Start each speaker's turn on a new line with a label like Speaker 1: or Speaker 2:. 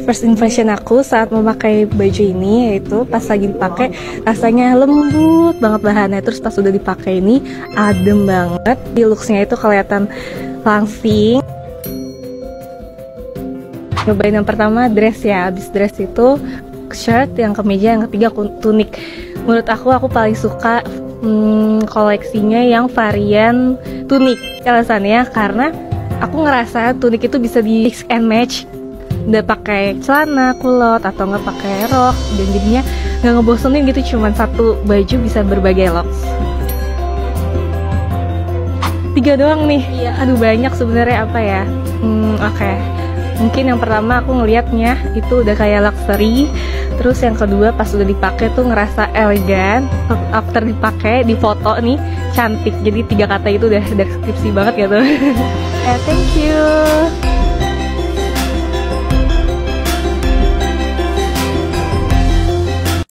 Speaker 1: First impression aku saat memakai baju ini yaitu pas lagi dipakai rasanya lembut banget bahannya, terus pas udah dipakai ini adem banget. Di looksnya itu kelihatan langsing. Nyobain yang pertama dress ya, abis dress itu shirt, yang kemeja, yang ketiga tunik. Menurut aku paling suka koleksinya yang varian tunik. Alasannya karena aku ngerasa tunik itu bisa di mix and match. Udah pakai celana, kulot, atau nggak pakai rok, dan jadinya nggak ngebosenin gitu. Cuman satu baju bisa berbagai looks. 3 doang nih. Iya. Aduh banyak sebenarnya apa ya. Oke. Mungkin yang pertama aku ngelihatnya itu udah kayak luxury. Terus yang kedua pas udah dipakai tuh ngerasa elegan. After dipakai di foto nih cantik. Jadi 3 kata itu udah deskripsi banget gitu. Thank you.